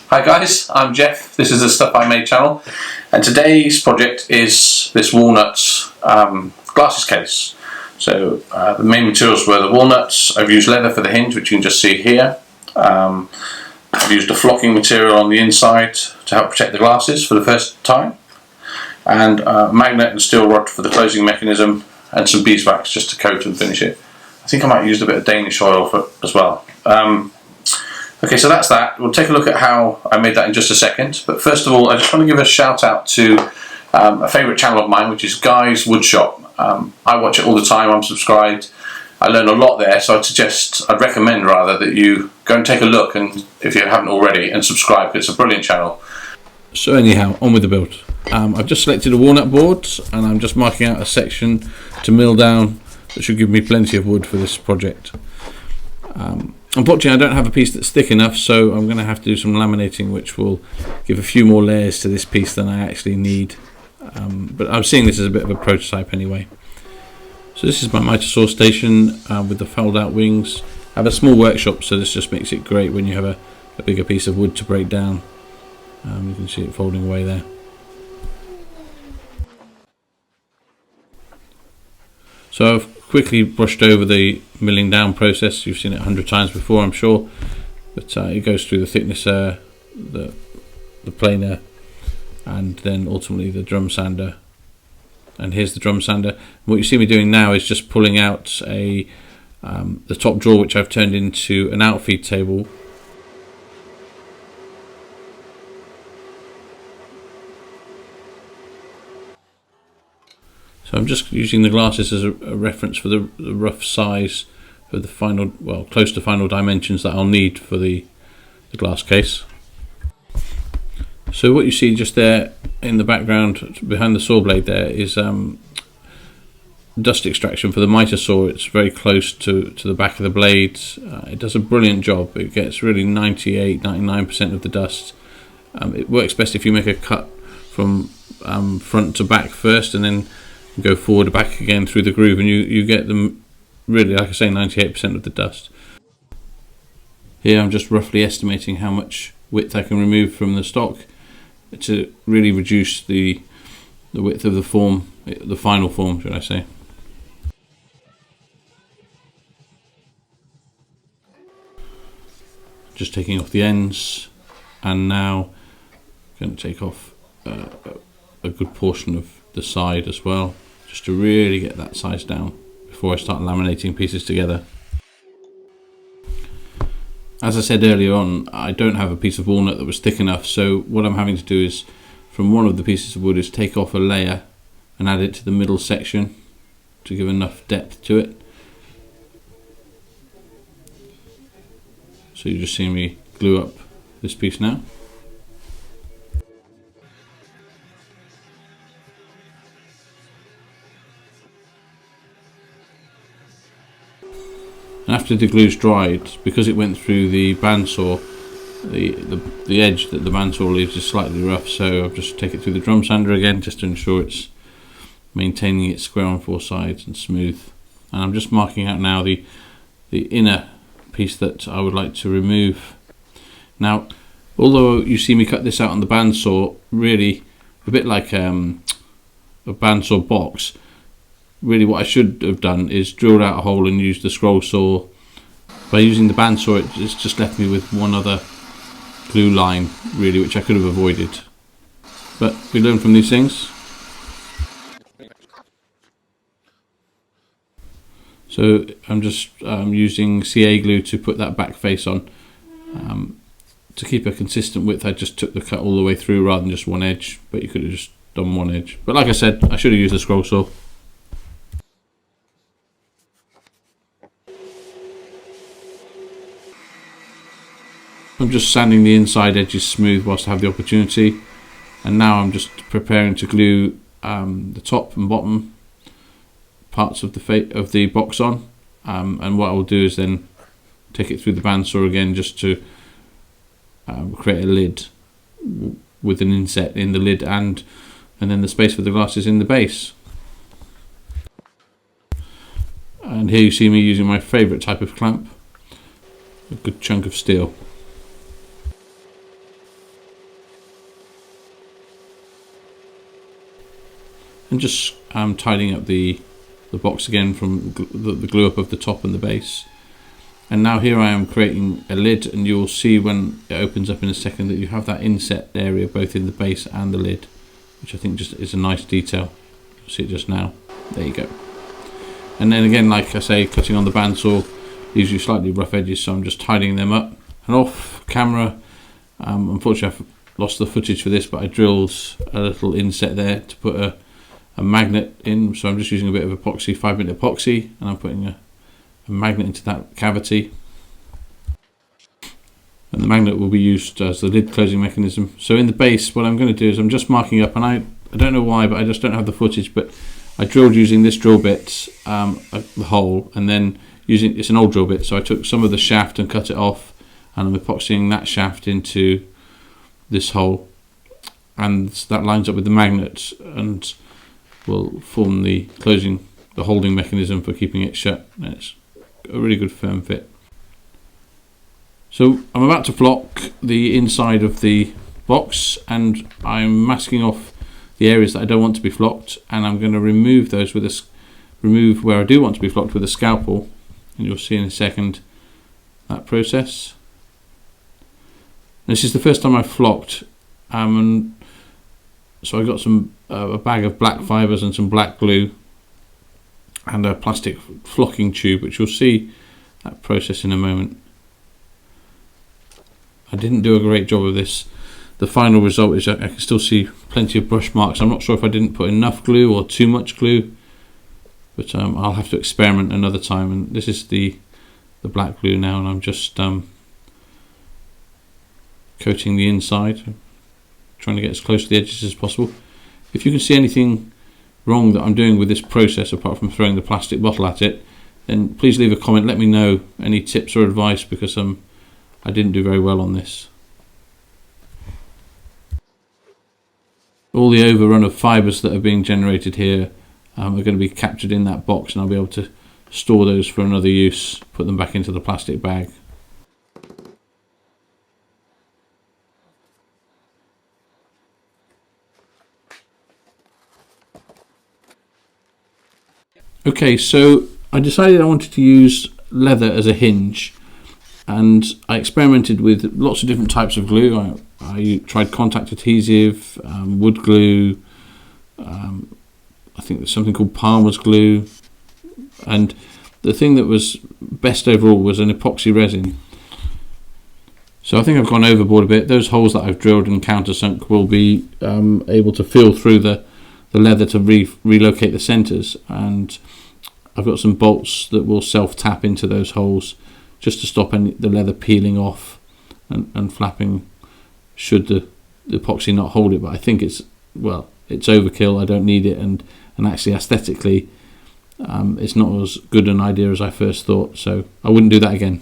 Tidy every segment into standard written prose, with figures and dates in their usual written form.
Hi guys, I'm Jeff. This is the Stuff I Made channel, and today's project is this walnut glasses case. So the main materials were the walnuts. I've used leather for the hinge, which you can just see here. I've used a flocking material on the inside to help protect the glasses for the first time, and a magnet and steel rod for the closing mechanism, and some beeswax just to coat and finish it. I think I might have used a bit of Danish oil for it as well. Okay, so that's that. We'll take a look at how I made that in just a second. But first of all, I just want to give a shout out to a favourite channel of mine, which is Guy's Woodshop. I watch it all the time. I'm subscribed. I learn a lot there, so I'd recommend rather that you go and take a look, and if you haven't already, and subscribe, because it's a brilliant channel. So anyhow, on with the build. I've just selected a walnut board, and I'm just marking out a section to mill down that should give me plenty of wood for this project. Unfortunately, I don't have a piece that's thick enough, so I'm going to have to do some laminating, which will give a few more layers to this piece than I actually need. But I'm seeing this as a bit of a prototype anyway. So this is my miter saw station with the fold out wings. I have a small workshop, so this just makes it great when you have a bigger piece of wood to break down. You can see it folding away there. So I've quickly brushed over the milling down process. You've seen it 100 times before, I'm sure, but it goes through the thicknesser, the planer, and then ultimately the drum sander. And here's the drum sander. And what you see me doing now is just pulling out the top drawer, which I've turned into an outfeed table. So I'm just using the glasses as a reference for the rough size for the final, well, close to final dimensions that I'll need for the glass case. So what you see just there in the background behind the saw blade there is dust extraction for the miter saw. It's very close to the back of the blade. It does a brilliant job. It gets really 98–99% of the dust. It works best if you make a cut from front to back first, and then go forward and back again through the groove, and you get them really, like I say, 98% of the dust. Here I'm just roughly estimating how much width I can remove from the stock to really reduce the width of the form, the final form, should I say. Just taking off the ends, and now I'm going to take off a good portion of the side as well, just to really get that size down before I start laminating pieces together. As I said earlier on, I don't have a piece of walnut that was thick enough, so what I'm having to do is, from one of the pieces of wood, is take off a layer and add it to the middle section to give enough depth to it. So you just see me glue up this piece now. After the glue's dried, because it went through the bandsaw, the edge that the bandsaw leaves is slightly rough, so I'll just take it through the drum sander again just to ensure it's maintaining it square on four sides and smooth. And I'm just marking out now the inner piece that I would like to remove. Now, although you see me cut this out on the bandsaw, really a bit like a bandsaw box, really what I should have done is drilled out a hole and used the scroll saw. By using the bandsaw, it's just left me with one other glue line, really, which I could have avoided. But we learn from these things. So I'm just using CA glue to put that back face on. To keep a consistent width, I just took the cut all the way through rather than just one edge, but you could have just done one edge. But like I said, I should have used the scroll saw. I'm just sanding the inside edges smooth whilst I have the opportunity, and now I'm just preparing to glue the top and bottom parts of the box on, and what I will do is then take it through the bandsaw again just to create a lid with an inset in the lid and then the space for the glasses in the base. And here you see me using my favourite type of clamp, a good chunk of steel. and just tidying up the box again from the glue up of the top and the base. And now here I am creating a lid, and you'll see when it opens up in a second that you have that inset area both in the base and the lid, which I think just is a nice detail. You'll see it just now. There you go. And then again, like I say, cutting on the bandsaw leaves you slightly rough edges, so I'm just tidying them up. And off camera, unfortunately I've lost the footage for this, but I drilled a little inset there to put a magnet in, so I'm just using a bit of epoxy, 5-minute epoxy, and I'm putting a magnet into that cavity, and the magnet will be used as the lid closing mechanism. So in the base, what I'm going to do is I'm just marking up, and I don't know why, but I just don't have the footage, but I drilled using this drill bit, the hole, and then it's an old drill bit, so I took some of the shaft and cut it off, and I'm epoxying that shaft into this hole, and that lines up with the magnet and will form the holding mechanism for keeping it shut. And it's a really good firm fit. So I'm about to flock the inside of the box, and I'm masking off the areas that I don't want to be flocked, and I'm going to remove those remove where I do want to be flocked with a scalpel, and you'll see in a second that process. This is the first time I've flocked, and so I got a bag of black fibres and some black glue and a plastic flocking tube, which you'll see that process in a moment. I didn't do a great job of this. The final result is I can still see plenty of brush marks. I'm not sure if I didn't put enough glue or too much glue, but I'll have to experiment another time. And this is the black glue now, and I'm just coating the inside, trying to get as close to the edges as possible. If you can see anything wrong that I'm doing with this process apart from throwing the plastic bottle at it, then please leave a comment, let me know any tips or advice, because I didn't do very well on this. All the overrun of fibres that are being generated here are going to be captured in that box, and I'll be able to store those for another use, put them back into the plastic bag. Okay, so I decided I wanted to use leather as a hinge, and I experimented with lots of different types of glue. I tried contact adhesive, wood glue, I think there's something called Palmer's glue, and the thing that was best overall was an epoxy resin. So I think I've gone overboard a bit. Those holes that I've drilled and countersunk will be able to feel through the leather to relocate the centres, and I've got some bolts that will self-tap into those holes just to stop the leather peeling off and flapping should the epoxy not hold it. But I think it's overkill. I don't need it, and actually aesthetically it's not as good an idea as I first thought, so I wouldn't do that again.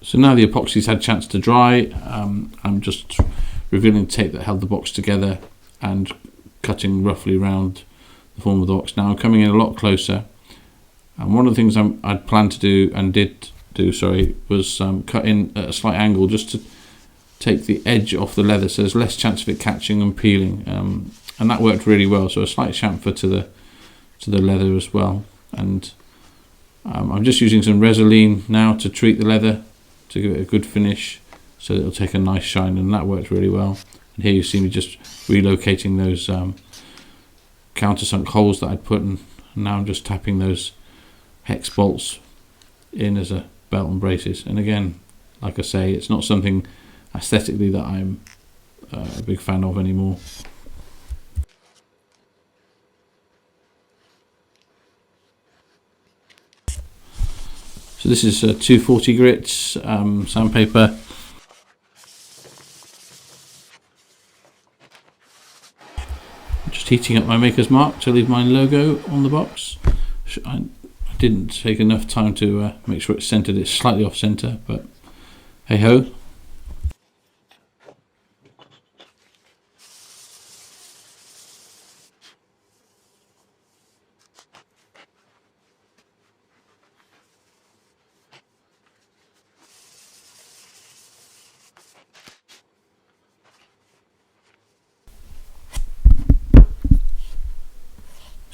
So now the epoxy's had a chance to dry, I'm just revealing the tape that held the box together and cutting roughly around the form of the box. Now I'm coming in a lot closer, and one of the things I'd planned to do and did do, was cut in at a slight angle just to take the edge off the leather, so there's less chance of it catching and peeling, and that worked really well. So a slight chamfer to the leather as well, and I'm just using some Resolene now to treat the leather to give it a good finish, so it'll take a nice shine, and that worked really well. And here you see me just relocating those countersunk holes that I'd put in, and now I'm just tapping those hex bolts in as a belt and braces. And again, like I say, it's not something aesthetically that I'm a big fan of anymore. So this is 240 grit sandpaper. Just heating up my Maker's Mark to leave my logo on the box. I didn't take enough time to make sure it's centered. It's slightly off center, but hey ho.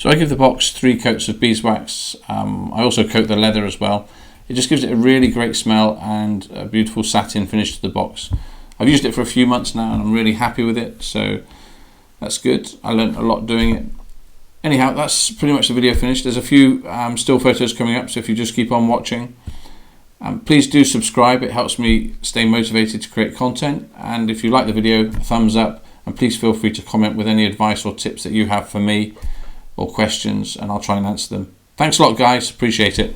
So I give the box 3 coats of beeswax. I also coat the leather as well. It just gives it a really great smell and a beautiful satin finish to the box. I've used it for a few months now and I'm really happy with it, so that's good. I learned a lot doing it. Anyhow, that's pretty much the video finished. There's a few still photos coming up, so if you just keep on watching. Please do subscribe, it helps me stay motivated to create content, and if you like the video, a thumbs up, and please feel free to comment with any advice or tips that you have for me or questions, and I'll try and answer them. Thanks a lot guys, appreciate it.